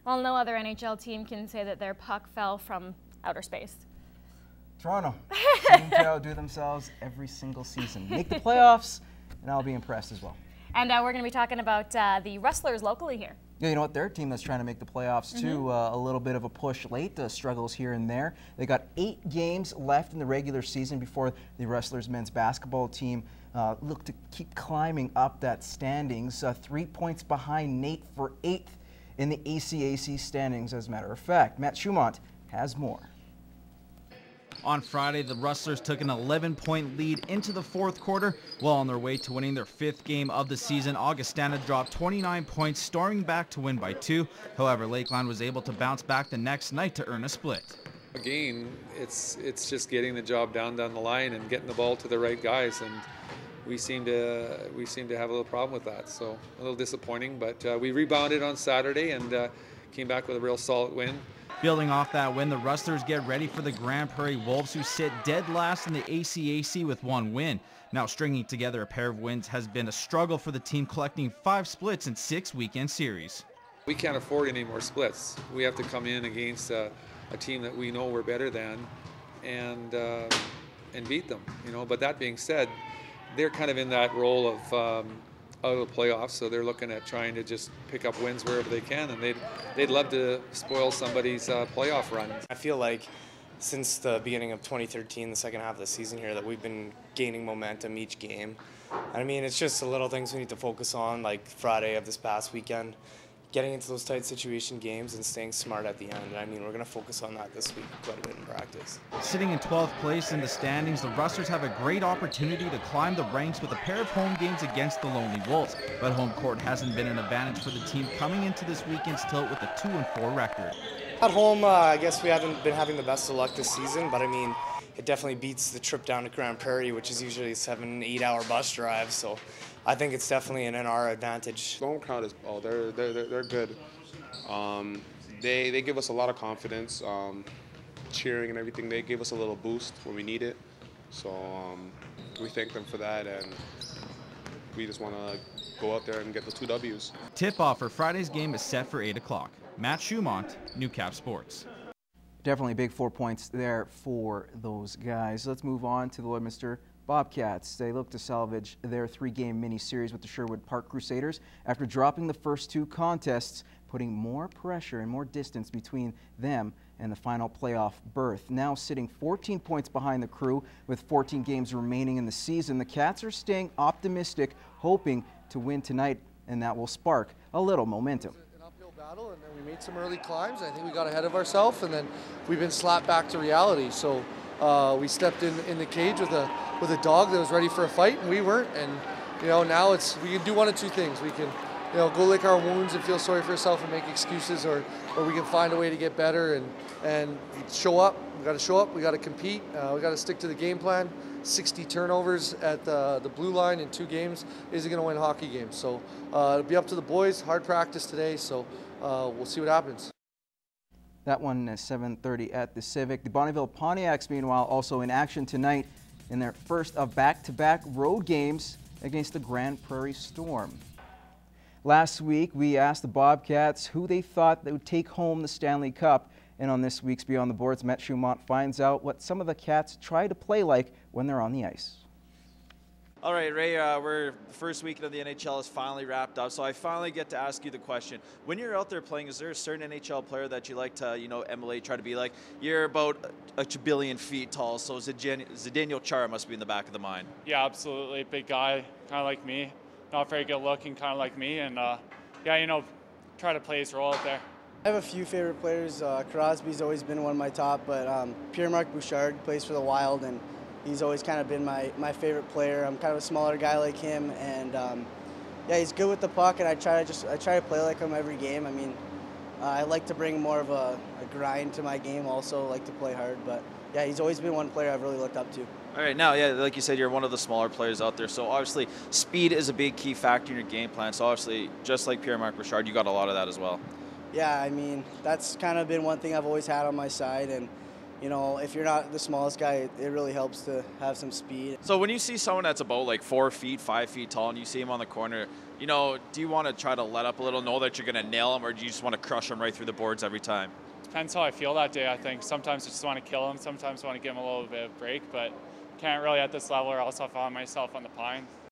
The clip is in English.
Well, no other NHL team can say that their puck fell from outer space. Toronto seem to outdo themselves every single season. Make the playoffs, and I'll be impressed as well. And we're going to be talking about the Rustlers locally here. Yeah, you know what? They're a team that's trying to make the playoffs too. A little bit of a push late, struggles here and there. They got 8 games left in the regular season before the Rustlers men's basketball team look to keep climbing up that standings. 3 points behind Nate for 8th in the ACAC standings, as a matter of fact. Matt Schumont has more. On Friday, the Rustlers took an 11-point lead into the 4th quarter. While on their way to winning their 5th game of the season, Augustana dropped 29 points, storming back to win by 2. However, Lakeland was able to bounce back the next night to earn a split. Again, it's just getting the job down the line and getting the ball to the right guys, and we seem to have a little problem with that. So a little disappointing, but we rebounded on Saturday and came back with a real solid win. Building off that win, the Rustlers get ready for the Grand Prairie Wolves, who sit dead last in the ACAC with 1 win. Now, stringing together a pair of wins has been a struggle for the team, collecting 5 splits in 6 weekend series. We can't afford any more splits. We have to come in against a team that we know we're better than and beat them. You know, but that being said, they're kind of in that role of out of the playoffs, so they're looking at trying to just pick up wins wherever they can, and they'd love to spoil somebody's playoff run. I feel like since the beginning of 2013, the second half of the season here, that we've been gaining momentum each game. And I mean, it's just the little things we need to focus on, like Friday of this past weekend, getting into those tight situation games and staying smart at the end. And I mean, we're going to focus on that this week quite a bit in practice. Sitting in 12th place in the standings, the Rustlers have a great opportunity to climb the ranks with a pair of home games against the Lonely Wolves. But home court hasn't been an advantage for the team coming into this weekend's tilt with a 2-4 record. At home, I guess we haven't been having the best of luck this season, but I mean, it definitely beats the trip down to Grand Prairie, which is usually a 7-8 hour bus drive. So I think it's definitely in our advantage. The home crowd is they're good. They give us a lot of confidence, cheering and everything. They give us a little boost when we need it. So we thank them for that, and we just want to go out there and get the 2 W's. Tip-off for Friday's game is set for 8 o'clock. Matt Schumont, Newcap Sports. Definitely big 4 points there for those guys. Let's move on to the Lloydminster Bobcats. They look to salvage their 3-game mini-series with the Sherwood Park Crusaders after dropping the first 2 contests, putting more pressure and more distance between them and the final playoff berth. Now sitting 14 points behind the Crew with 14 games remaining in the season, the Cats are staying optimistic, hoping to win tonight, and that will spark a little momentum. Battle, and then we made some early climbs. I think we got ahead of ourselves, and then we've been slapped back to reality. So we stepped in the cage with a dog that was ready for a fight, and we weren't. And you know, now we can do one of 2 things. We can, you know, go lick our wounds and feel sorry for ourselves and make excuses, or we can find a way to get better and show up. We got to show up. We got to compete. We got to stick to the game plan. 60 turnovers at the blue line in 2 games isn't going to win hockey games. So it'll be up to the boys. Hard practice today, so we'll see what happens. That one is 7:30 at the Civic. The Bonneville Pontiacs, meanwhile, also in action tonight in their first of back-to-back road games against the Grand Prairie Storm. Last week, we asked the Bobcats who they thought they would take home the Stanley Cup. And on this week's Beyond the Boards, Matt Schumont finds out what some of the Cats try to play like when they're on the ice. All right, Ray, the first weekend of the NHL is finally wrapped up, so I finally get to ask you the question. When you're out there playing, is there a certain NHL player that you like to, emulate, try to be like? You're about a billion feet tall, so Zdeno Chara must be in the back of the mind. Yeah, absolutely. Big guy, kind of like me. Not very good looking, kind of like me, and try to play his role out there. I have a few favorite players. Crosby's always been one of my top, but Pierre-Marc Bouchard plays for the Wild, and he's always kind of been my favorite player. I'm kind of a smaller guy like him, and he's good with the puck, and I try to play like him every game. I mean, I like to bring more of a grind to my game also, like to play hard, but yeah, he's always been one player I've really looked up to. All right, now, like you said, you're one of the smaller players out there, so obviously speed is a big key factor in your game plan, so obviously, just like Pierre-Marc Bouchard, you got a lot of that as well. Yeah, I mean, that's kind of been one thing I've always had on my side, and you know, if you're not the smallest guy, it really helps to have some speed. So when you see someone that's about like 4 feet, 5 feet tall, and you see him on the corner, you know, do you want to try to let up a little, know that you're going to nail him, or do you just want to crush him right through the boards every time? Depends how I feel that day, I think. Sometimes I just want to kill him. Sometimes I want to give him a little bit of break, but can't really at this level, or else I'll find myself on the pine.